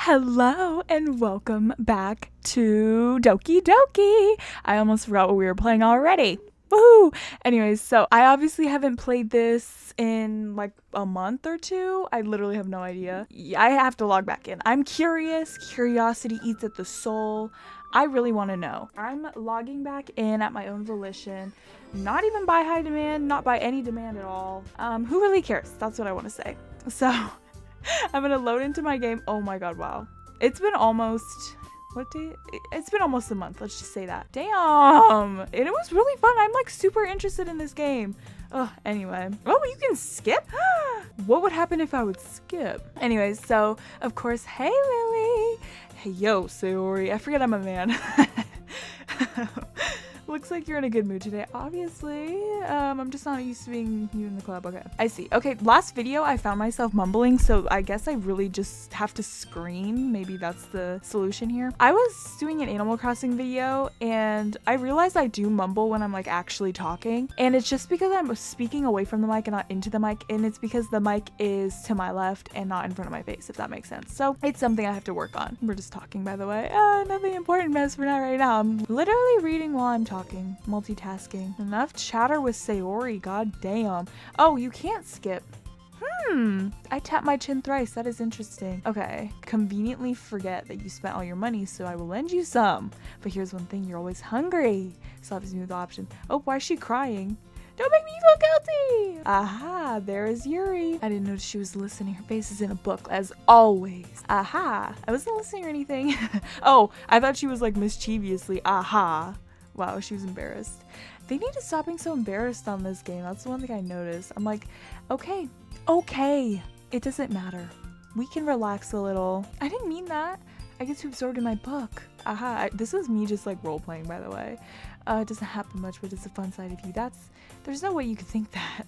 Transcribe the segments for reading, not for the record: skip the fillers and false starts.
Hello and welcome back to Doki Doki. I almost forgot what we were playing already. Woohoo! Anyways, so I obviously haven't played this in like a month or two. I literally have no idea. I have to log back in. I'm curious. Curiosity eats at the soul. I really want to know. I'm logging back in at my own volition. Not even by high demand, not by any demand at all. Who really cares? That's what I want to say. So I'm gonna load into my game. Oh my god, wow. It's been almost, what day? It's been almost a month, let's just say that. Damn! And it was really fun. I'm like super interested in this game. Anyway. Oh, you can skip? What would happen if I would skip? Anyways, so, of course, hey Lily! Hey yo, Sayori. I forget I'm a man. Looks like you're in a good mood today. Obviously, I'm just not used to being you in the club. Okay, I see. Okay, last video I found myself mumbling, so I guess I really just have to scream. Maybe that's the solution here. I was doing an Animal Crossing video and I realized I do mumble when I'm like actually talking, and it's just because I'm speaking away from the mic and not into the mic, and it's because the mic is to my left and not in front of my face, if that makes sense. So it's something I have to work on. We're just talking, by the way. Nothing important, mess, for now right now. I'm literally reading while I'm talking, multitasking. Enough chatter with Sayori, god damn. Oh, you can't skip. I tapped my chin thrice. That is interesting. Okay, conveniently forget that you spent all your money, so I will lend you some. But here's one thing, you're always hungry. So have a smooth option. Oh, why is she crying? Don't make me feel guilty! Aha, there is Yuri. I didn't notice she was listening. Her face is in a book, as always. Aha, I wasn't listening or anything. Oh, I thought she was like mischievously, aha. Wow, she was embarrassed. They need to stop being so embarrassed on this game. That's the one thing I noticed. I'm like, okay, it doesn't matter. We can relax a little. I didn't mean that. I get too absorbed in my book. Aha, this is me just like role-playing, by the way. It doesn't happen much, but it's a fun side of you. There's no way you could think that.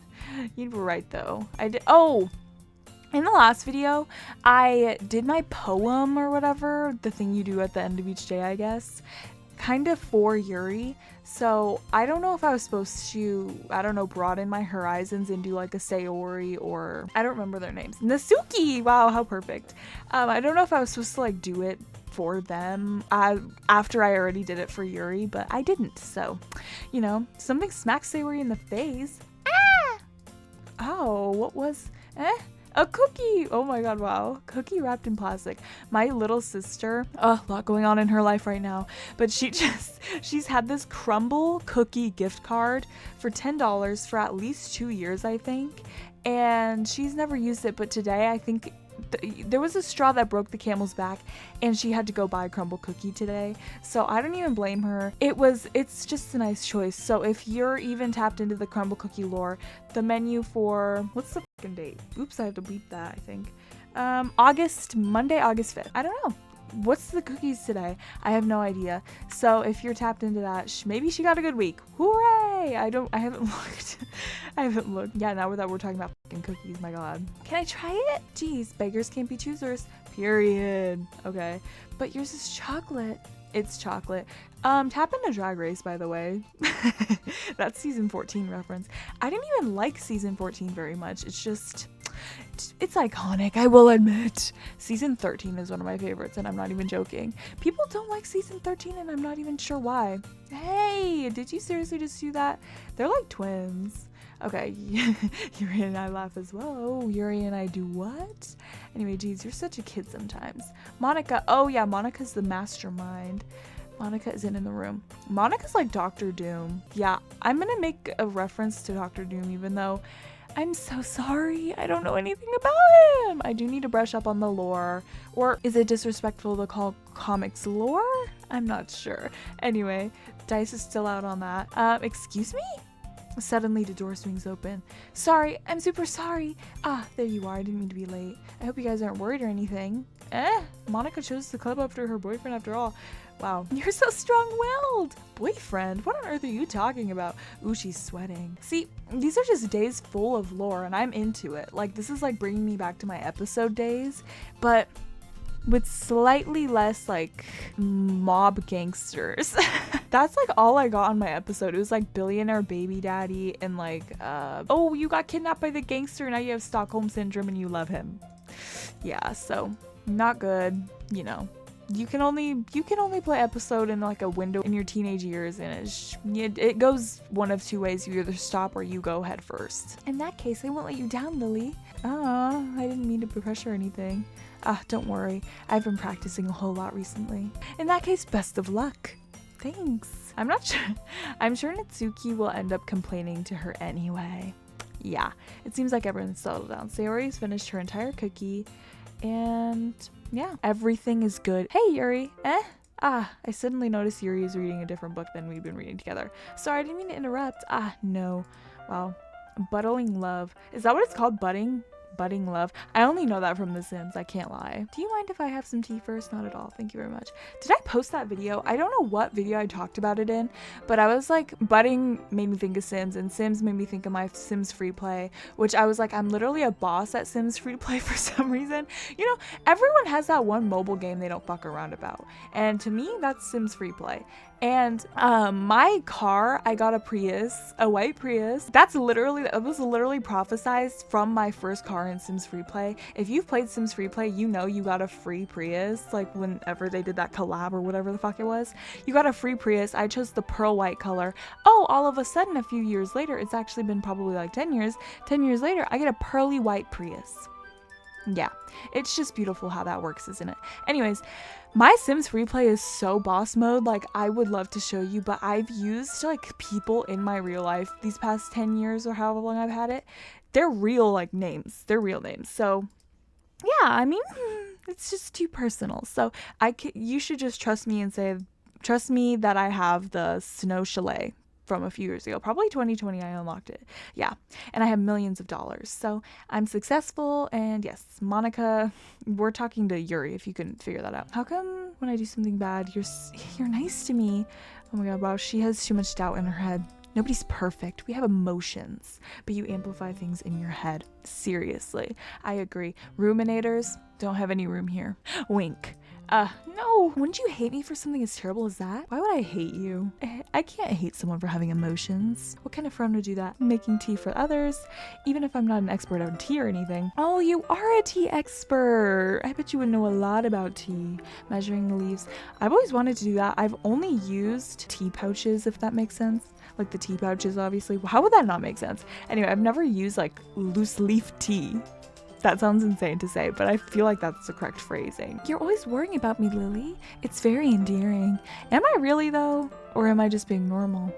You were right, though. In the last video, I did my poem or whatever, the thing you do at the end of each day, I guess, kind of for Yuri. So I don't know if I was supposed to, broaden my horizons and do like a Sayori or, I don't remember their names. Nasuki! Wow, how perfect. I don't know if I was supposed to like do it for them after I already did it for Yuri, but I didn't. So, you know, something smacked Sayori in the face. Ah! Oh, what was, a cookie! Oh my god, wow. Cookie wrapped in plastic. My little sister, a lot going on in her life right now, but she's had this Crumble cookie gift card for $10 for at least 2 years, I think, and she's never used it, but today I think there was a straw that broke the camel's back and she had to go buy a Crumble cookie today, so I don't even blame her. It's just a nice choice. So if you're even tapped into the Crumble cookie lore, the menu for, what's the fucking date? Oops, I have to bleep that, I think. Monday, August 5th. I don't know. What's the cookies today? I have no idea. So if you're tapped into that, maybe she got a good week. Hooray! I haven't looked. I haven't looked. Yeah, now that we're talking about fucking cookies, my god. Can I try it? Jeez, beggars can't be choosers. Period. Okay. But yours is chocolate. It's chocolate. Tap into Drag Race, by the way. That's season 14 reference. I didn't even like season 14 very much. It's iconic, I will admit. Season 13 is one of my favorites, and I'm not even joking. People don't like season 13, and I'm not even sure why. Hey, did you seriously just do that? They're like twins. Okay, Yuri and I laugh as well. Oh, Yuri and I do what? Anyway, geez, you're such a kid sometimes. Monica, oh yeah, Monica's the mastermind. Monica isn't in the room. Monica's like Dr. Doom. Yeah, I'm gonna make a reference to Dr. Doom, even though I'm so sorry, I don't know anything about him. I do need to brush up on the lore. Or is it disrespectful to call comics lore? I'm not sure. Anyway, Dice is still out on that. Excuse me? Suddenly the door swings open. Sorry, I'm super sorry. Ah, there you are. I didn't mean to be late. I hope you guys aren't worried or anything. Monica chose the club after her boyfriend after all. Wow, you're so strong-willed. Boyfriend? What on earth are you talking about? Ooh, she's sweating. See, these are just days full of lore and I'm into it. Like, this is like bringing me back to my episode days, but with slightly less like mob gangsters. That's like all I got on my episode. It was like billionaire baby daddy and like, oh, you got kidnapped by the gangster, now you have Stockholm syndrome and you love him. Yeah, so not good. you know, you can only play episode in like a window in your teenage years, and it goes one of two ways. You either stop or you go head first. In that case, I won't let you down, Lily. I didn't mean to put pressure or anything. Don't worry. I've been practicing a whole lot recently. In that case, best of luck. Thanks. I'm not sure. I'm sure Natsuki will end up complaining to her anyway. Yeah, it seems like everyone's settled down. Sayori's finished her entire cookie, and yeah, everything is good. Hey, Yuri. I suddenly noticed Yuri is reading a different book than we've been reading together. Sorry, I didn't mean to interrupt. No. Wow. Budding love. Is that what it's called? Budding love. I only know that from The Sims. I can't lie. Do you mind if I have some tea first? Not at all. Thank you very much. Did I post that video? I don't know what video I talked about it in, but I was like, budding made me think of Sims, and Sims made me think of my Sims free play, which I was like, I'm literally a boss at Sims free play for some reason. You know, everyone has that one mobile game they don't fuck around about, and to me, that's Sims free play. And my car, I got a Prius, a white Prius. That was literally prophesized from my first car in Sims Free Play. If you've played Sims Free Play, you know you got a free Prius, like whenever they did that collab or whatever the fuck it was. You got a free Prius. I chose the pearl white color. Oh, all of a sudden, a few years later, it's actually been probably like 10 years. 10 years later, I get a pearly white Prius. Yeah, it's just beautiful how that works, isn't it? Anyways, my Sims free play is so boss mode, like I would love to show you, but I've used like people in my real life these past 10 years or however long I've had it. They're real like names. They're real names. So yeah, I mean, it's just too personal. So you should just trust me and trust me that I have the Snow Chalet from a few years ago. Probably 2020 I unlocked it. Yeah. And I have millions of dollars. So I'm successful, and yes, Monica, we're talking to Yuri if you couldn't figure that out. How come when I do something bad, you're nice to me? Oh my god, wow, she has too much doubt in her head. Nobody's perfect. We have emotions, but you amplify things in your head. Seriously. I agree. Ruminators don't have any room here. Wink. No. Wouldn't you hate me for something as terrible as that? Why would I hate you? I can't hate someone for having emotions. What kind of friend would do that? Making tea for others, even if I'm not an expert on tea or anything. Oh, you are a tea expert. I bet you would know a lot about tea. Measuring the leaves. I've always wanted to do that. I've only used tea pouches, if that makes sense. Like the tea pouches, obviously. How would that not make sense? Anyway, I've never used like loose leaf tea. That sounds insane to say, but I feel like that's the correct phrasing. You're always worrying about me, Lily. It's very endearing. Am I really though? Or am I just being normal?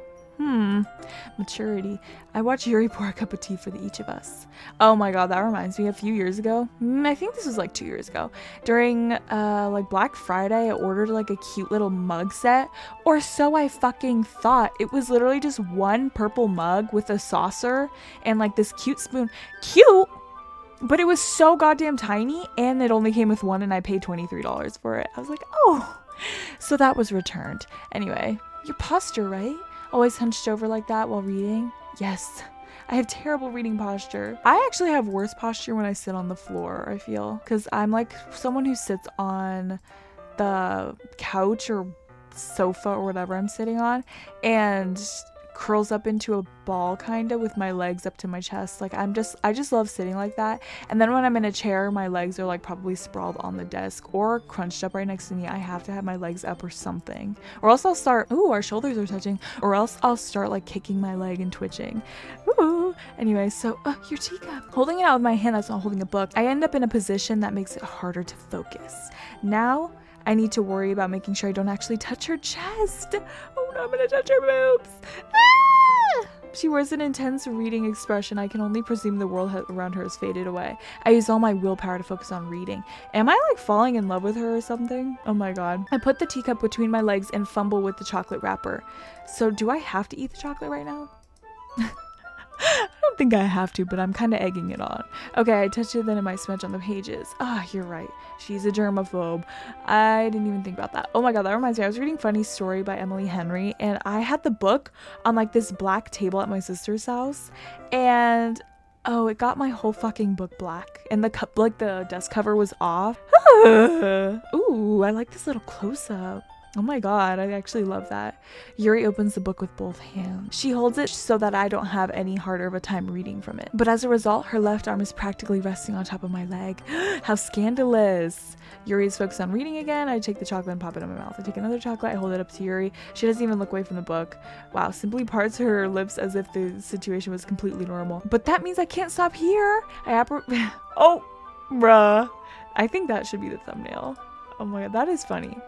Maturity. I watched Yuri pour a cup of tea for each of us. Oh my god, that reminds me, a few years ago, I think this was like 2 years ago, during like Black Friday, I ordered like a cute little mug set, or so I fucking thought. It was literally just one purple mug with a saucer and like this cute spoon. Cute! But it was so goddamn tiny, and it only came with one, and I paid $23 for it. I was like, oh. So that was returned. Anyway, your posture, right? Always hunched over like that while reading? Yes. I have terrible reading posture. I actually have worse posture when I sit on the floor, I feel. Because I'm like someone who sits on the couch or sofa or whatever I'm sitting on, and curls up into a ball kind of with my legs up to my chest. Like I just love sitting like that. And then when I'm in a chair, my legs are like probably sprawled on the desk or crunched up right next to me. I have to have my legs up or something, or else I'll start, ooh, our shoulders are touching, or else I'll start like kicking my leg and twitching. Ooh. Anyway, so your teacup. Holding it out with my hand, that's not holding a book. I end up in a position that makes it harder to focus. Now I need to worry about making sure I don't actually touch her chest. Oh no, I'm gonna touch her boobs. Ah! She wears an intense reading expression. I can only presume the world around her has faded away. I use all my willpower to focus on reading. Am I like falling in love with her or something? Oh my god. I put the teacup between my legs and fumble with the chocolate wrapper. So do I have to eat the chocolate right now? I don't think I have to, but I'm kind of egging it on. Okay, I touched it, then it might smudge on the pages. You're right. She's a germaphobe. I didn't even think about that. Oh my god, that reminds me. I was reading Funny Story by Emily Henry, and I had the book on like this black table at my sister's house, and it got my whole fucking book black, and the desk cover was off. Ooh, I like this little close-up. Oh my god, I actually love that. Yuri opens the book with both hands. She holds it so that I don't have any harder of a time reading from it. But as a result, her left arm is practically resting on top of my leg. How scandalous. Yuri is focused on reading again. I take the chocolate and pop it in my mouth. I take another chocolate, I hold it up to Yuri. She doesn't even look away from the book. Wow, simply parts her lips as if the situation was completely normal. But that means I can't stop here. Oh, bruh. I think that should be the thumbnail. Oh my god, that is funny.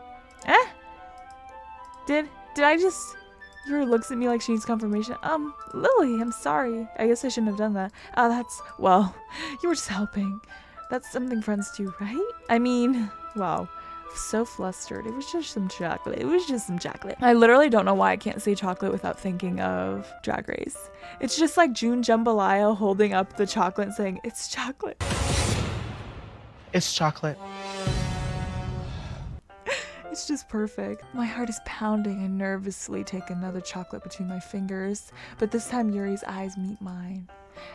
Did I just... Yuri looks at me like she needs confirmation. Lily, I'm sorry. I guess I shouldn't have done that. Well, you were just helping. That's something friends do, right? I mean, wow. So flustered. It was just some chocolate. I literally don't know why I can't say chocolate without thinking of Drag Race. It's just like June Jambalaya holding up the chocolate and saying, it's chocolate. It's chocolate. It's just perfect. My heart is pounding. I nervously take another chocolate between my fingers, but this time Yuri's eyes meet mine.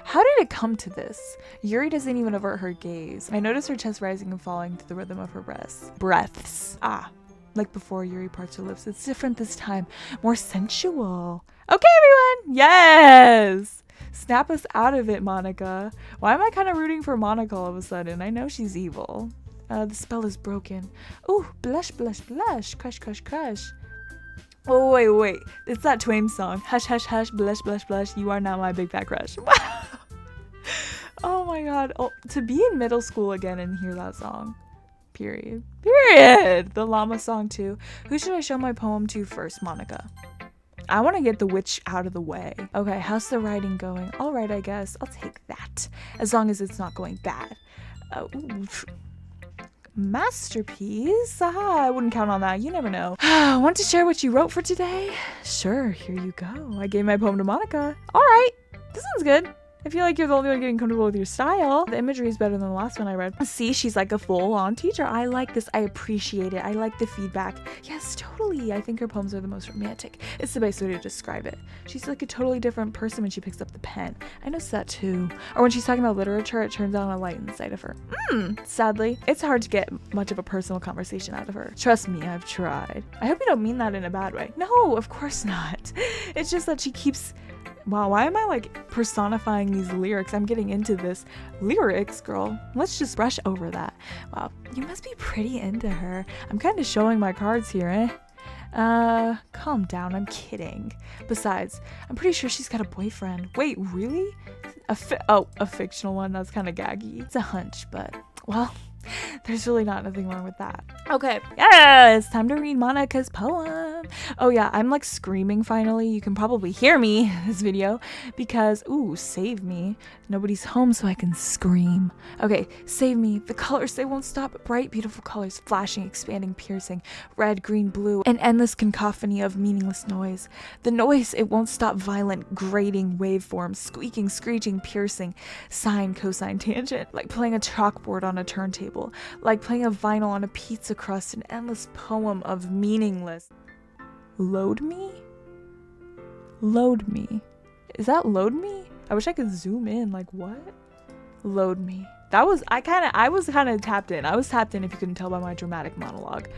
How did it come to this? Yuri doesn't even avert her gaze. I notice her chest rising and falling to the rhythm of her breaths. Like before Yuri parts her lips. It's different this time. More sensual. Okay, everyone. Yes! Snap us out of it, Monica. Why am I kind of rooting for Monica all of a sudden? I know she's evil. The spell is broken. Ooh, blush, blush, blush. Crush, crush, crush. Oh, wait. It's that Twain song. Hush, hush, hush, blush, blush, blush. You are now my big fat crush. Oh my god. Oh, to be in middle school again and hear that song. Period. The llama song too. Who should I show my poem to first? Monica. I want to get the witch out of the way. Okay, how's the writing going? All right, I guess. I'll take that. As long as it's not going bad. Masterpiece? I wouldn't count on that. You never know. Want to share what you wrote for today? Sure, here you go. I gave my poem to Monica. All right, this one's good. I feel like you're the only one getting comfortable with your style. The imagery is better than the last one I read. See, she's like a full-on teacher. I like this. I appreciate it. I like the feedback. Yes, totally. I think her poems are the most romantic. It's the best way to describe it. She's like a totally different person when she picks up the pen. I noticed that too. Or when she's talking about literature, it turns on a light inside of her. Sadly, it's hard to get much of a personal conversation out of her. Trust me, I've tried. I hope you don't mean that in a bad way. No, of course not. It's just that she keeps... Wow, why am I like personifying these lyrics? I'm getting into this. Lyrics, girl. Let's just brush over that. Wow, you must be pretty into her. I'm kind of showing my cards here, eh? Calm down, I'm kidding. Besides, I'm pretty sure she's got a boyfriend. Wait, really? A fictional one? That's kind of gaggy. It's a hunch, but, well, there's really nothing wrong with that. Okay, yeah, it's time to read Monica's poem. Oh yeah, I'm like screaming finally. You can probably hear me in this video because, ooh, save me. Nobody's home so I can scream. Okay, save me. The colors, they won't stop. Bright, beautiful colors, flashing, expanding, piercing, red, green, blue, an endless cacophony of meaningless noise. The noise, it won't stop. Violent, grating waveforms, squeaking, screeching, piercing, sine, cosine, tangent, like playing a chalkboard on a turntable, like playing a vinyl on a pizza crust, an endless poem of meaningless. Load me? Load me. Is that load me? I wish I could zoom in. Like, what? Load me. I was kind of tapped in. I was tapped in if you couldn't tell by my dramatic monologue.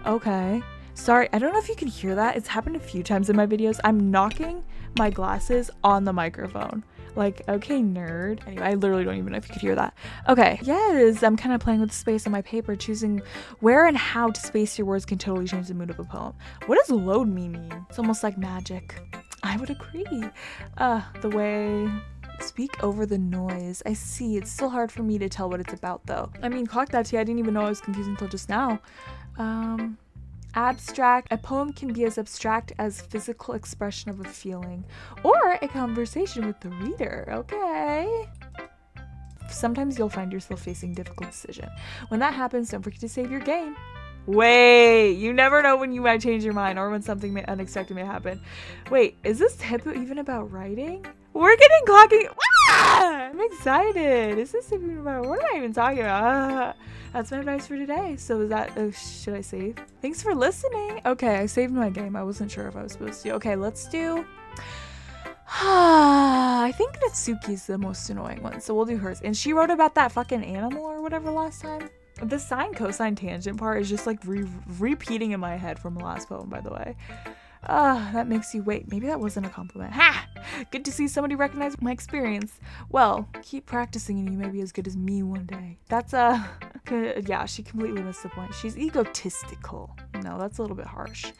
Okay. Sorry, I don't know if you can hear that. It's happened a few times in my videos. I'm knocking my glasses on the microphone. Like, okay, nerd. Anyway, I literally don't even know if you could hear that. Okay, yes, I'm kind of playing with the space on my paper. Choosing where and how to space your words can totally change the mood of a poem. What does load me mean? It's almost like magic. I would agree. The way... Speak over the noise. I see. It's still hard for me to tell what it's about, though. I mean, clock that, I didn't even know I was confused until just now. Abstract. A poem can be as abstract as physical expression of a feeling or a conversation with the reader. Okay. Sometimes you'll find yourself facing a difficult decision. When that happens, don't forget to save your game. Wait, you never know when you might change your mind or when something unexpected may happen. Wait, is this tip even about writing? We're getting clocking. I'm excited. Is this even about, what am I even talking about? That's my advice for today. So is that, should I save? Thanks for listening. Okay, I saved my game. I wasn't sure if I was supposed to. Okay, let's do, I think Natsuki's the most annoying one. So we'll do hers. And she wrote about that fucking animal or whatever last time. The sine, cosine, tangent part is just like repeating in my head from the last poem, by the way. That makes you wait. Maybe that wasn't a compliment. Ha! Good to see somebody recognize my experience. Well, keep practicing and you may be as good as me one day. That's, yeah, she completely missed the point. She's egotistical. No, that's a little bit harsh.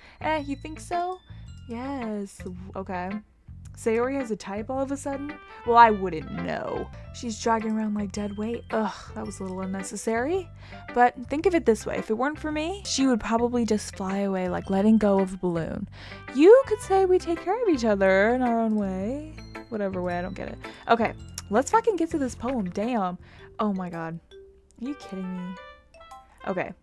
You think so? Yes. Okay. Sayori has a type all of a sudden? Well, I wouldn't know. She's dragging around like dead weight. Ugh, that was a little unnecessary. But think of it this way. If it weren't for me, she would probably just fly away like letting go of a balloon. You could say we take care of each other in our own way. Whatever way, I don't get it. Okay, let's fucking get to this poem. Damn. Oh my god. Are you kidding me? Okay.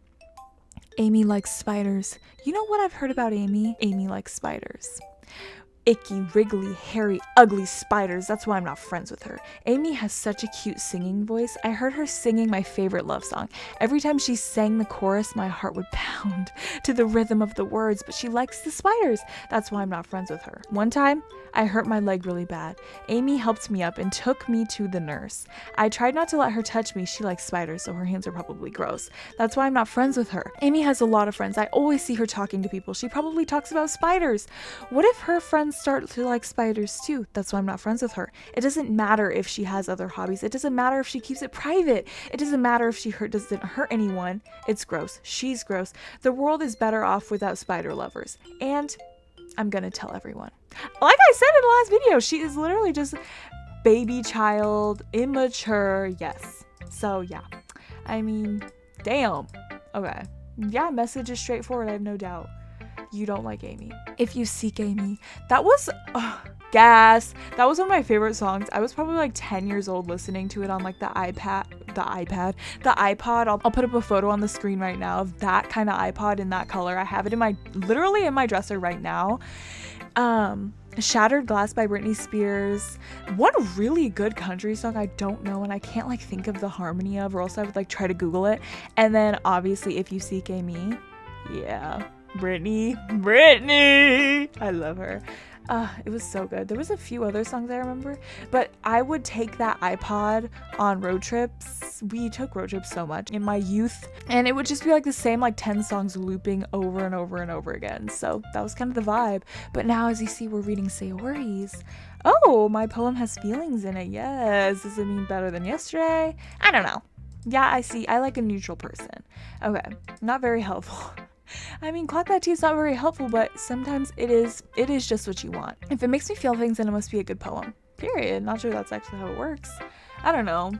Amy likes spiders. You know what I've heard about Amy? Amy likes spiders. Icky, wriggly, hairy, ugly spiders. That's why I'm not friends with her. Amy has such a cute singing voice. I heard her singing my favorite love song. Every time she sang the chorus, my heart would pound to the rhythm of the words, but she likes the spiders. That's why I'm not friends with her. One time, I hurt my leg really bad. Amy helped me up and took me to the nurse. I tried not to let her touch me. She likes spiders, so her hands are probably gross. That's why I'm not friends with her. Amy has a lot of friends. I always see her talking to people. She probably talks about spiders. What if her friends start to like spiders too? That's why I'm not friends with her. It doesn't matter if she has other hobbies. It doesn't matter if she keeps it private. It doesn't matter if she doesn't hurt anyone. It's gross. She's gross. The world is better off without spider lovers. And I'm gonna tell everyone. Like I said in the last video, she is literally just baby child, immature, yes. So yeah, I mean, damn. Okay, yeah, message is straightforward, I have no doubt. You don't like Amy. If you seek Amy, that was gas. That was one of my favorite songs. I was probably like 10 years old listening to it on like the iPod. I'll put up a photo on the screen right now of that kind of iPod in that color. I have it literally in my dresser right now. Shattered Glass by Britney Spears. One really good country song I don't know and I can't like think of the harmony of, or else I would like try to Google it. And then obviously If You Seek Amy. Yeah. Britney. I love her. It was so good. There was a few other songs I remember, but I would take that iPod on road trips. We took road trips so much in my youth, and it would just be like the same like 10 songs looping over and over and over again. So that was kind of the vibe. But now, as you see, we're reading Sayori's. Oh, my poem has feelings in it. Yes. Does it mean better than yesterday? I don't know. Yeah, I see. I like a neutral person. Okay. Not very helpful. I mean, clock that tea is not very helpful, but sometimes it is just what you want. If it makes me feel things, then it must be a good poem. Period. Not sure that's actually how it works. I don't know.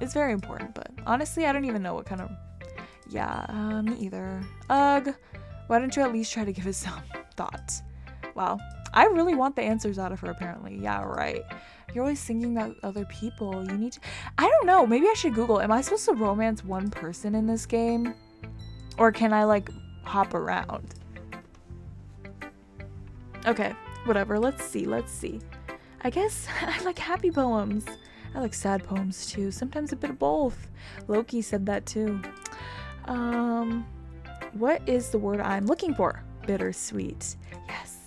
It's very important, but honestly, I don't even know what kind of... Yeah, me either. Ugh. Why don't you at least try to give it some thought? Wow. I really want the answers out of her, apparently. Yeah, right. You're always thinking about other people. You need to... I don't know. Maybe I should Google. Am I supposed to romance one person in this game? Or can I, like... hop around? Okay, whatever. Let's see. I guess I like happy poems. I like sad poems too. Sometimes a bit of both. Loki said that too. What is the word I'm looking for? Bittersweet. Yes.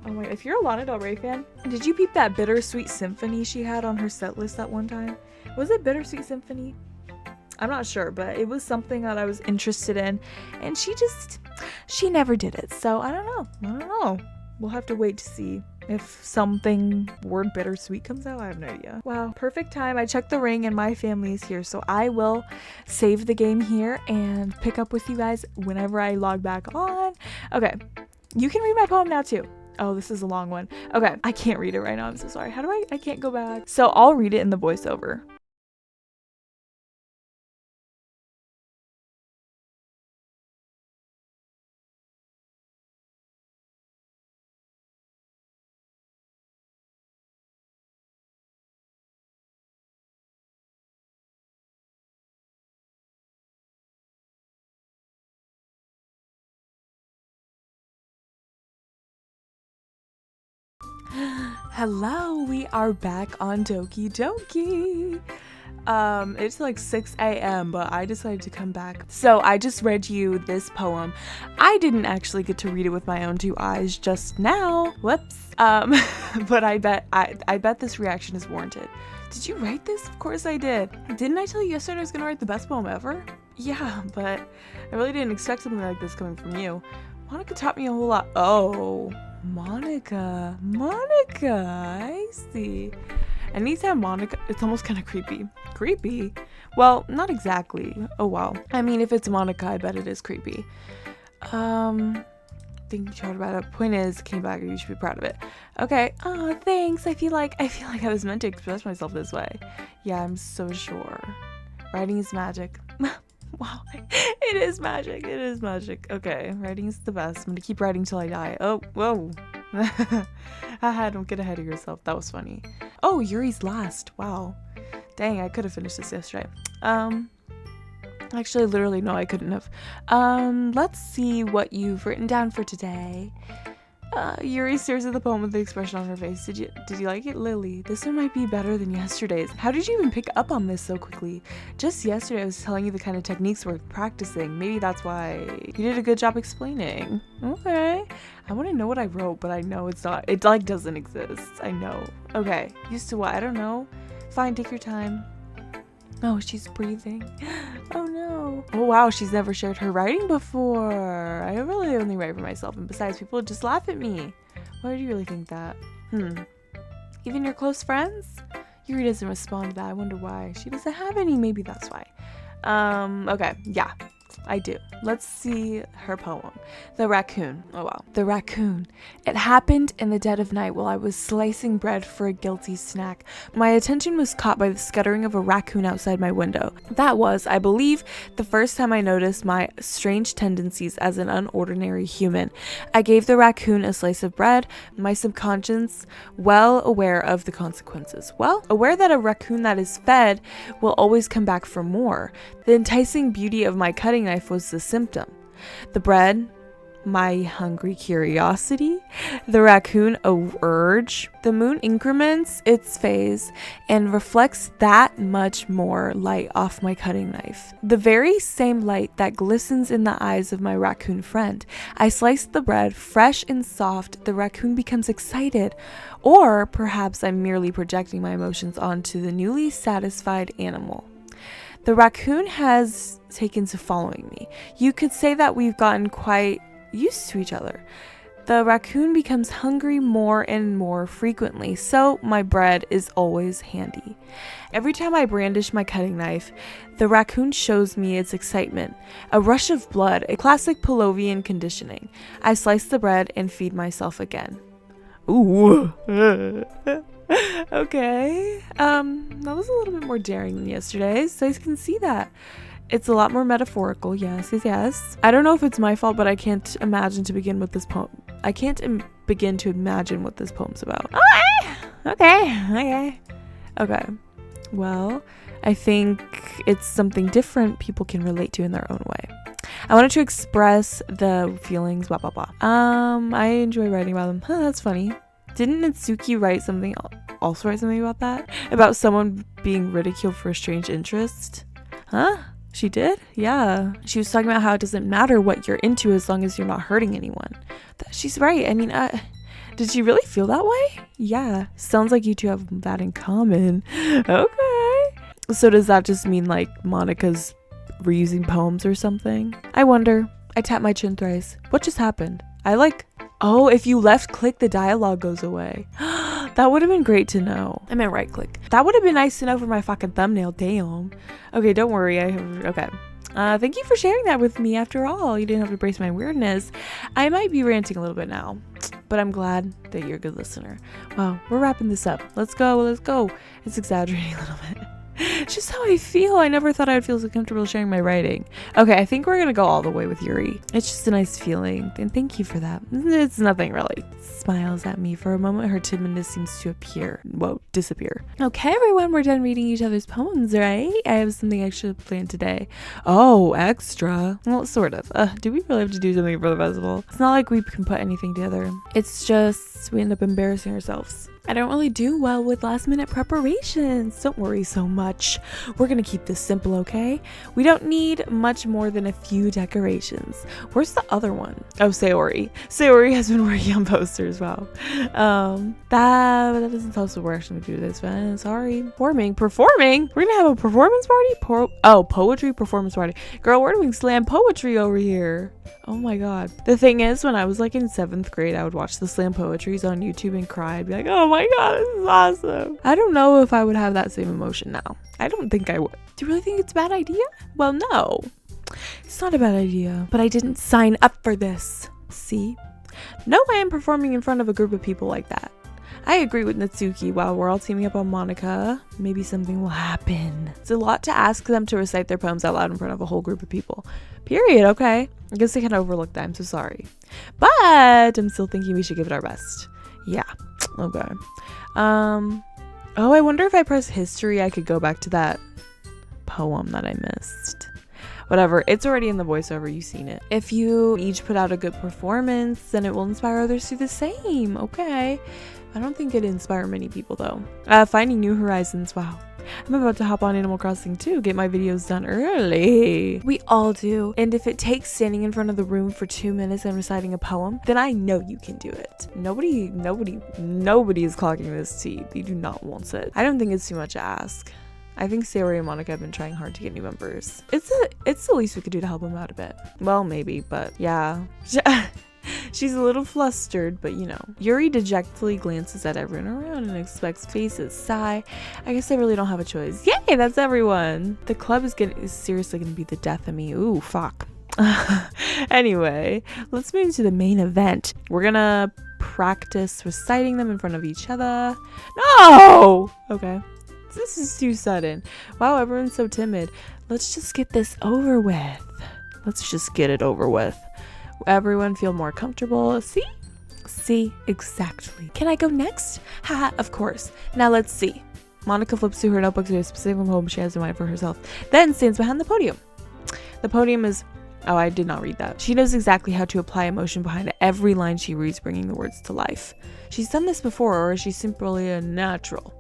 Oh my, if you're a Lana Del Rey fan, did you peep that Bittersweet Symphony she had on her set list at one time? Was it Bittersweet Symphony? I'm not sure, but it was something that I was interested in, and she never did it. So I don't know. We'll have to wait to see if something word bittersweet comes out. I have no idea. Wow, perfect time. I checked the ring and my family is here, so I will save the game here and pick up with you guys whenever I log back on. Okay, you can read my poem now too. Oh, this is a long one. Okay, I can't read it right now. I'm so sorry. How do I can't go back. So I'll read it in the voiceover. Hello, we are back on Doki. It's like 6 a.m. but I decided to come back. So I just read you this poem. I didn't actually get to read it with my own two eyes just now. Whoops. But I bet this reaction is warranted. Did you write this? Of course I did. Didn't I tell you yesterday I was gonna write the best poem ever? Yeah, but I really didn't expect something like this coming from you. Monica taught me a whole lot. Oh, Monica, I see. Anytime Monica, it's almost kind of creepy. Creepy? Well, not exactly. Oh, wow. I mean, if it's Monica, I bet it is creepy. Think you tried about it. Point is, came back and you should be proud of it. Okay. Oh, thanks. I feel like I was meant to express myself this way. Yeah, I'm so sure. Writing is magic. Wow. It is magic. It is magic. Okay. Writing is the best. I'm gonna keep writing till I die. Oh, whoa. Haha, don't get ahead of yourself. That was funny. Oh, Yuri's last. Wow. Dang, I could have finished this yesterday. Actually, literally, no, I couldn't have. Let's see what you've written down for today. Yuri stares at the poem with the expression on her face. Did you like it, Lily? This one might be better than yesterday's. How did you even pick up on this so quickly? Just yesterday, I was telling you the kind of techniques we're practicing. Maybe that's why you did a good job explaining. Okay. I want to know what I wrote, but I know it's not. It, like, doesn't exist. I know. Okay. Used to what? I don't know. Fine, take your time. Oh, she's breathing. Oh no. Oh wow, she's never shared her writing before. I really only write for myself, and besides, people just laugh at me. Why do you really think that? Even your close friends? Yuri doesn't respond to that. I wonder why. She doesn't have any. Maybe that's why. Okay, yeah. I do. Let's see her poem. The Raccoon. Oh wow. The Raccoon. It happened in the dead of night while I was slicing bread for a guilty snack. My attention was caught by the scuttering of a raccoon outside my window. That was, I believe, the first time I noticed my strange tendencies as an unordinary human. I gave the raccoon a slice of bread, my subconscious well aware of the consequences. Well, aware that a raccoon that is fed will always come back for more. The enticing beauty of my cutting knife was the symptom. The bread, my hungry curiosity, the raccoon, a urge. The moon increments its phase and reflects that much more light off my cutting knife. The very same light that glistens in the eyes of my raccoon friend. I slice the bread, fresh and soft. The raccoon becomes excited. Or perhaps I'm merely projecting my emotions onto the newly satisfied animal. The raccoon has taken to following me. You could say that we've gotten quite used to each other. The raccoon becomes hungry more and more frequently, so my bread is always handy. Every time I brandish my cutting knife, the raccoon shows me its excitement. A rush of blood, a classic Pavlovian conditioning. I slice the bread and feed myself again. Ooh. Okay. That was a little bit more daring than yesterday's, so you can see that. It's a lot more metaphorical, yes. I don't know if it's my fault, but I can't imagine to begin with this poem. I can't begin to imagine what this poem's about. Okay. Well, I think it's something different people can relate to in their own way. I wanted to express the feelings, blah, blah, blah. I enjoy writing about them. Huh, that's funny. Didn't Natsuki write something about that? About someone being ridiculed for a strange interest? Huh? She did? Yeah. She was talking about how it doesn't matter what you're into as long as you're not hurting anyone. She's right. I mean, did she really feel that way? Yeah. Sounds like you two have that in common. Okay. So does that just mean like Monica's reusing poems or something? I wonder. I tap my chin thrice. What just happened? Oh, if you left click, the dialogue goes away. That would have been great to know. I meant right click. That would have been nice to know for my fucking thumbnail. Damn. Okay, don't worry. Okay. Thank you for sharing that with me. After all, you didn't have to brace my weirdness. I might be ranting a little bit now, but I'm glad that you're a good listener. Wow, we're wrapping this up. Let's go. It's exaggerating a little bit. It's just how I feel. I never thought I would feel so comfortable sharing my writing. Okay, I think we're gonna go all the way with Yuri. It's just a nice feeling, and thank you for that. It's nothing really. Smiles at me for a moment. Her timidness seems to disappear. Okay, everyone, we're done reading each other's poems, right? I have something extra planned today. Oh, extra? Well, sort of. Do we really have to do something for the festival? It's not like we can put anything together. It's just we end up embarrassing ourselves. I don't really do well with last minute preparations. Don't worry so much. We're gonna keep this simple, okay? We don't need much more than a few decorations. Where's the other one? Oh, Sayori. Sayori has been working on posters. Wow. That doesn't tell us what we're actually gonna do this, man. Sorry. Performing? We're gonna have a performance party? Poetry performance party. Girl, we're doing slam poetry over here. Oh my god. The thing is, when I was like in 7th grade, I would watch the slam poetries on YouTube and cry. I'd be like, oh my god, this is awesome. I don't know if I would have that same emotion now. I don't think I would. Do you really think it's a bad idea? Well, no. It's not a bad idea. But I didn't sign up for this. See? No way I'm performing in front of a group of people like that. I agree with Natsuki. While we're all teaming up on Monica, maybe something will happen. It's a lot to ask them to recite their poems out loud in front of a whole group of people. Period. Okay. I guess I can overlook that. I'm so sorry. But I'm still thinking we should give it our best. Yeah. Okay. Oh, I wonder if I press history, I could go back to that poem that I missed. Whatever, it's already in the voiceover, you've seen it. If you each put out a good performance, then it will inspire others to do the same. Okay. I don't think it'd inspire many people though. Finding new horizons, wow. I'm about to hop on Animal Crossing too, get my videos done early. We all do. And if it takes standing in front of the room for 2 minutes and reciting a poem, then I know you can do it. Nobody is clocking this tea. They do not want it. I don't think it's too much to ask. I think Sayori and Monica have been trying hard to get new members. It's the least we could do to help them out a bit. Well, maybe, but yeah. She's a little flustered, but you know. Yuri dejectedly glances at everyone around and expects faces. Sigh. I guess I really don't have a choice. Yay, that's everyone. The club is seriously gonna be the death of me. Ooh, fuck. Anyway, let's move to the main event. We're gonna practice reciting them in front of each other. No! Okay. This is too sudden. Wow, everyone's so timid. Let's just get this over with. Let's just get it over with. Everyone feel more comfortable. See, exactly. Can I go next? Haha, of course. Now let's see. Monica flips through her notebook to a specific poem she has in mind for herself, then stands behind the podium. The podium is... Oh, I did not read that. She knows exactly how to apply emotion behind every line she reads, bringing the words to life. She's done this before, or is she simply a natural?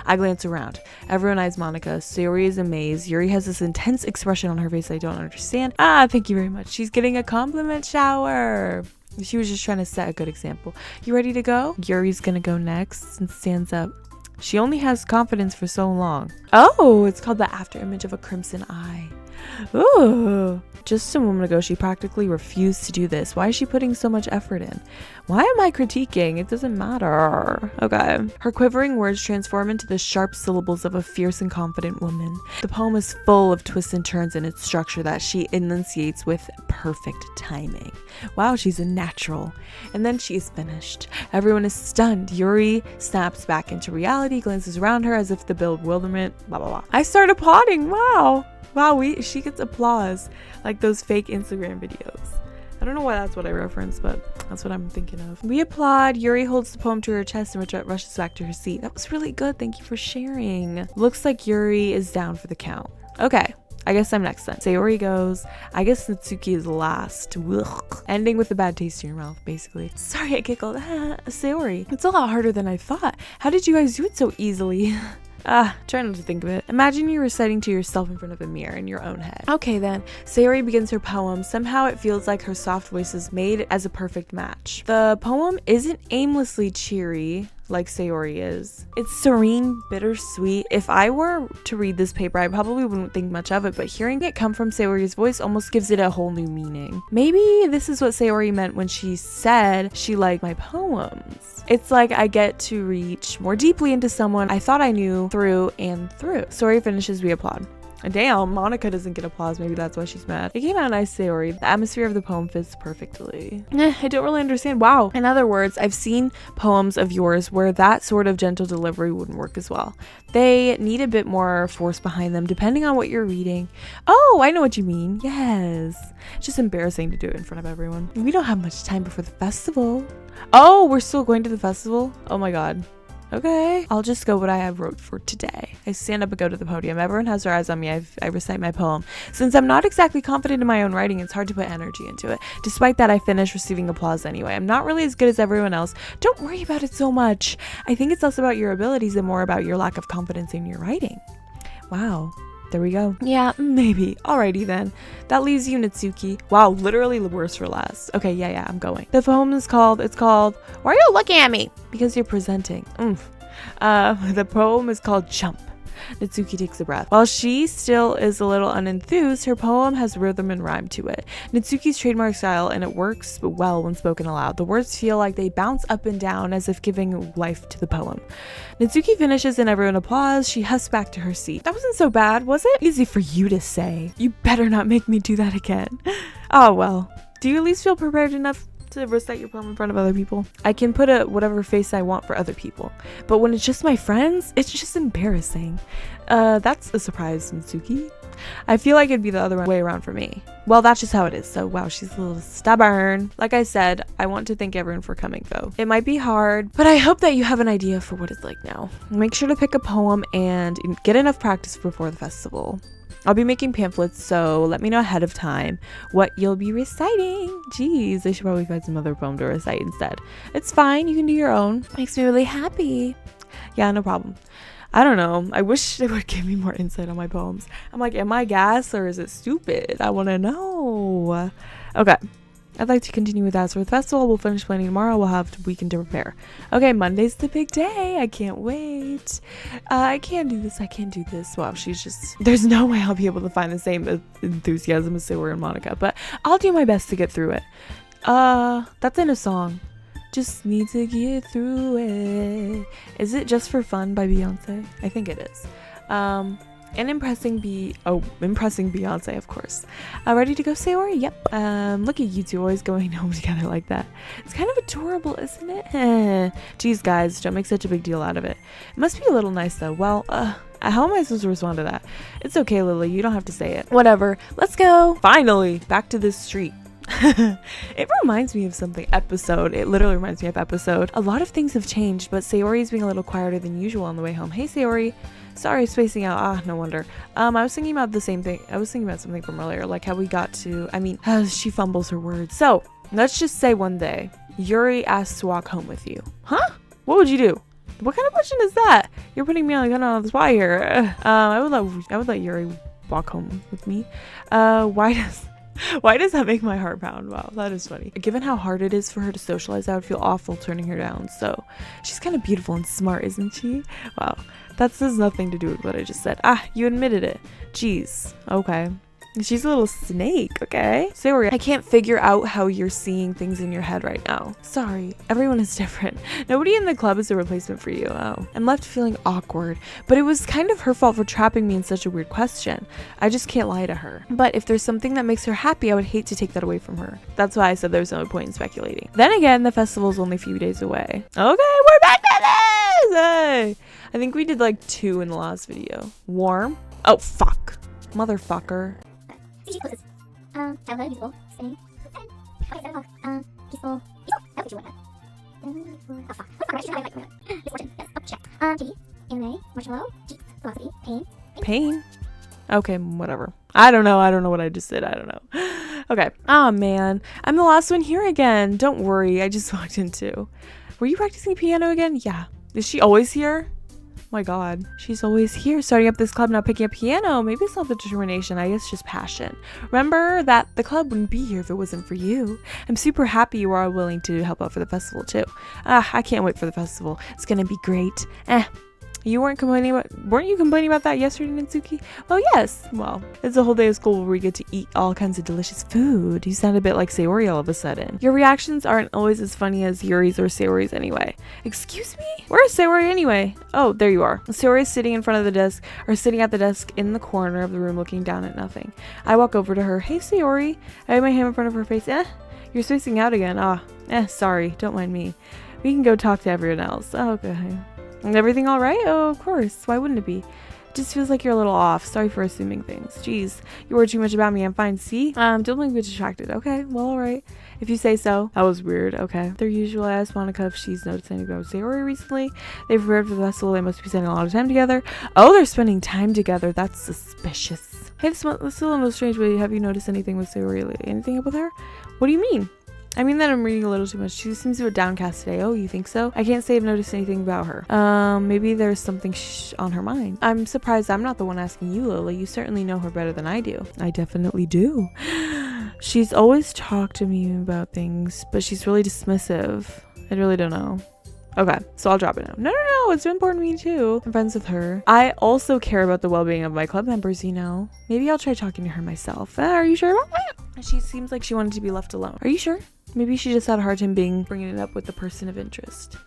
I glance around. Everyone eyes Monica. Sayori is amazed. Yuri has this intense expression on her face I don't understand. Thank you very much. She's getting a compliment shower. She was just trying to set a good example. You ready to go? Yuri's gonna go next and stands up. She only has confidence for so long. Oh, it's called the after image of a crimson eye. Ooh. Just a moment ago, she practically refused to do this. Why is she putting so much effort in? Why am I critiquing? It doesn't matter. Okay. Her quivering words transform into the sharp syllables of a fierce and confident woman. The poem is full of twists and turns in its structure that she enunciates with perfect timing. Wow, she's a natural. And then she is finished. Everyone is stunned. Yuri snaps back into reality, glances around her as if the bewilderment, blah, blah, blah. I start applauding. Wow, she gets applause like those fake Instagram videos. I don't know why that's what I referenced, but that's what I'm thinking of. We applaud. Yuri holds the poem to her chest and rushes back to her seat. That was really good. Thank you for sharing. Looks like Yuri is down for the count. Okay, I guess I'm next then. Sayori goes. I guess Natsuki is last. Ugh. Ending with a bad taste in your mouth, basically. Sorry, I giggled. Sayori, it's a lot harder than I thought. How did you guys do it so easily? Try not to think of it. Imagine you're reciting to yourself in front of a mirror in your own head. Okay then, Sayori begins her poem. Somehow it feels like her soft voice is made as a perfect match. The poem isn't aimlessly cheery like Sayori is. It's serene, bittersweet. If I were to read this paper, I probably wouldn't think much of it, but hearing it come from Sayori's voice almost gives it a whole new meaning. Maybe this is what Sayori meant when she said she liked my poems. It's like I get to reach more deeply into someone I thought I knew through and through. Sayori finishes, we applaud. Damn, Monica doesn't get applause. Maybe that's why she's mad. It came out nice, Sayori. The atmosphere of the poem fits perfectly. I don't really understand. Wow. In other words, I've seen poems of yours where that sort of gentle delivery wouldn't work as well. They need a bit more force behind them, depending on what you're reading. Oh, I know what you mean. Yes. It's just embarrassing to do it in front of everyone. We don't have much time before the festival. Oh, we're still going to the festival? Oh my god. Okay, I'll just go what I have wrote for today. I stand up and go to the podium. Everyone has their eyes on me. I recite my poem. Since I'm not exactly confident in my own writing, it's hard to put energy into it. Despite that, I finish receiving applause anyway. I'm not really as good as everyone else. Don't worry about it so much. I think it's less about your abilities and more about your lack of confidence in your writing. Wow. There we go. Yeah, maybe. Alrighty then. That leaves you, Natsuki. Wow, literally the worst for last. Okay, yeah, I'm going. The poem is called, Why Are You Looking at Me? Because you're presenting. The poem is called Jump. Natsuki takes a breath. While she still is a little unenthused, her poem has rhythm and rhyme to it. Natsuki's trademark style, and it works well when spoken aloud. The words feel like they bounce up and down as if giving life to the poem. Natsuki finishes and everyone applauds. She husks back to her seat. That wasn't so bad, was it? Easy for you to say. You better not make me do that again. Oh well. Do you at least feel prepared enough to recite your poem in front of other people? I can put whatever face I want for other people, but when it's just my friends, it's just embarrassing. That's a surprise, Natsuki. I feel like it'd be the other way around for me. Well, that's just how it is. So wow, she's a little stubborn. Like I said, I want to thank everyone for coming though. It might be hard, but I hope that you have an idea for what it's like now. Make sure to pick a poem and get enough practice before the festival. I'll be making pamphlets, so let me know ahead of time what you'll be reciting. Jeez, I should probably find some other poem to recite instead. It's fine, you can do your own. Makes me really happy. Yeah, no problem. I don't know. I wish they would give me more insight on my poems. I'm like, am I gas or is it stupid? I want to know. Okay. I'd like to continue with that. So with the festival, we'll finish planning tomorrow. We'll have the weekend to prepare. Okay, Monday's the big day. I can't wait. I can't do this. I can't do this. Wow, there's no way I'll be able to find the same enthusiasm as Sayori and Monica, but I'll do my best to get through it. That's in a song. Just need to get through it. Is it Just for Fun by Beyonce? I think it is. And impressing Beyonce, of course. Ready to go, Sayori? Yep. Look at you two always going home together like that. It's kind of adorable, isn't it? Geez, guys, don't make such a big deal out of it. It must be a little nice, though. Well, how am I supposed to respond to that? It's okay, Lily. You don't have to say it. Whatever. Let's go. Finally, back to this street. It reminds me of It literally reminds me of episode. A lot of things have changed, but Sayori is being a little quieter than usual on the way home. Hey, Sayori. Sorry, spacing out. No wonder. I was thinking about the same thing. I was thinking about something from earlier, like how we got to, she fumbles her words. So, let's just say one day, Yuri asks to walk home with you. Huh? What would you do? What kind of question is that? You're putting me on the spot here. I would let Yuri walk home with me. Why does that make my heart pound? Wow, that is funny. Given how hard it is for her to socialize, I would feel awful turning her down. So, she's kind of beautiful and smart, isn't she? Wow, that has nothing to do with what I just said. You admitted it. Jeez, okay. She's a little snake, okay? Sayori, I can't figure out how you're seeing things in your head right now. Sorry, everyone is different. Nobody in the club is a replacement for you. I'm left feeling awkward, but it was kind of her fault for trapping me in such a weird question. I just can't lie to her. But if there's something that makes her happy, I would hate to take that away from her. That's why I said there's no point in speculating. Then again, the festival's only a few days away. Okay, we're back to this! Hey! I think we did like 2 in the last video. Warm? Oh, fuck. Motherfucker. childhood, musical, spinning, okay, 7 o'clock, peaceful, that's what you want. Oh fuck, I should have like misfortune, yes, oh check. G, anime, marshmallow, G, velocity, pain. Okay, whatever. I don't know what I just said. I don't know. Okay. Oh man, I'm the last one here again. Don't worry, I just walked in too. Were you practicing piano again? Yeah. Is she always here? My god, she's always here, starting up this club, now picking up piano. Maybe it's not the determination, I guess just passion. Remember that the club wouldn't be here if it wasn't for you. I'm super happy you are willing to help out for the festival too. I can't wait for the festival. It's gonna be great. Weren't you complaining about that yesterday, Natsuki? Well, yes. Well, it's a whole day of school where we get to eat all kinds of delicious food. You sound a bit like Sayori all of a sudden. Your reactions aren't always as funny as Yuri's or Sayori's anyway. Excuse me? Where's Sayori anyway? Oh, there you are. Sayori's sitting in front of the desk, or sitting at the desk in the corner of the room looking down at nothing. I walk over to her. Hey, Sayori. I have my hand in front of her face. You're spacing out again. Sorry. Don't mind me. We can go talk to everyone else. Okay. Everything all right? Oh, of course. Why wouldn't it be? just feels like you're a little off. Sorry for assuming things. Jeez, you worry too much about me. I'm fine. See? Don't make me distracted. Okay, well, alright. If you say so. That was weird. Okay. Their usual. I asked Monica if she's noticed anything about Sayori recently. They've prepared for the festival. They must be spending a lot of time together. Oh, they're spending time together. That's suspicious. Hey, this is still in a strange way. Have you noticed anything with Sayori lately? Anything up with her? What do you mean? I mean that I'm reading a little too much. She seems a bit downcast today. Oh, you think so? I can't say I've noticed anything about her. Maybe there's something on her mind. I'm surprised I'm not the one asking you, Lily. You certainly know her better than I do. I definitely do. She's always talked to me about things, but she's really dismissive. I really don't know. Okay, so I'll drop it now. No, it's important to me too. I'm friends with her. I also care about the well-being of my club members, you know. Maybe I'll try talking to her myself. Are you sure about that? She seems like she wanted to be left alone. Are you sure? Maybe she just had a hard time bringing it up with the person of interest.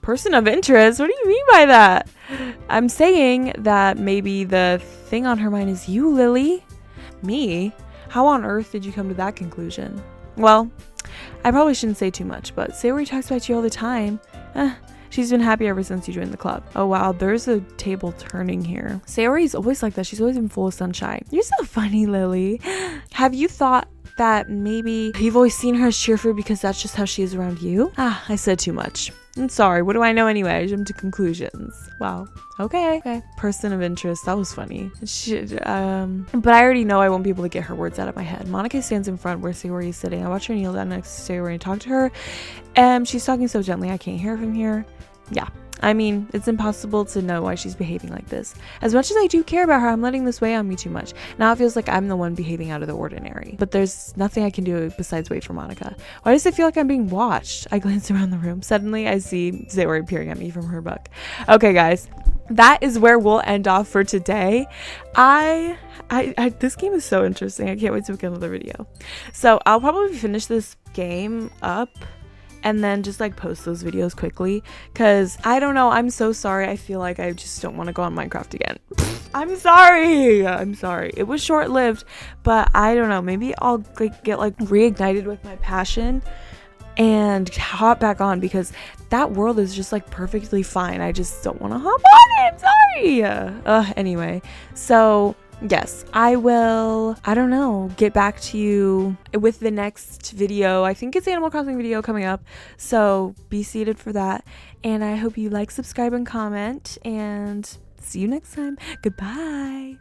Person of interest? What do you mean by that? I'm saying that maybe the thing on her mind is you, Lily. Me? How on earth did you come to that conclusion? Well, I probably shouldn't say too much, but Sayori talks about you all the time. She's been happy ever since you joined the club. Oh wow, there's a table turning here. Sayori's always like that. She's always been full of sunshine. You're so funny, Lily. Have you thought that maybe you've always seen her as cheerful because that's just how she is around you? I said too much. I'm sorry. What do I know anyway? I jumped to conclusions. Wow. Okay. Person of interest. That was funny. But I already know I won't be able to get her words out of my head. Monica stands in front where Sayori is sitting. I watch her kneel down next to Sayori and talk to her. She's talking so gently I can't hear from here. Yeah. I mean, it's impossible to know why she's behaving like this. As much as I do care about her, I'm letting this weigh on me too much. Now it feels like I'm the one behaving out of the ordinary. But there's nothing I can do besides wait for Monica. Why does it feel like I'm being watched? I glance around the room. Suddenly, I see Sayori peering at me from her book. Okay, guys. That is where we'll end off for today. This game is so interesting. I can't wait to make another video. So I'll probably finish this game up and then just like post those videos quickly, because I don't know, I'm so sorry. I feel like I just don't want to go on Minecraft again. I'm sorry. It was short-lived, but I don't know, maybe I'll get like reignited with my passion and hop back on, because that world is just like perfectly fine. I just don't want to hop on it. I'm sorry. Anyway, so yes, I will, I don't know, get back to you with the next video. I think it's Animal Crossing video coming up, so be seated for that. And I hope you like, subscribe, and comment, and see you next time. Goodbye.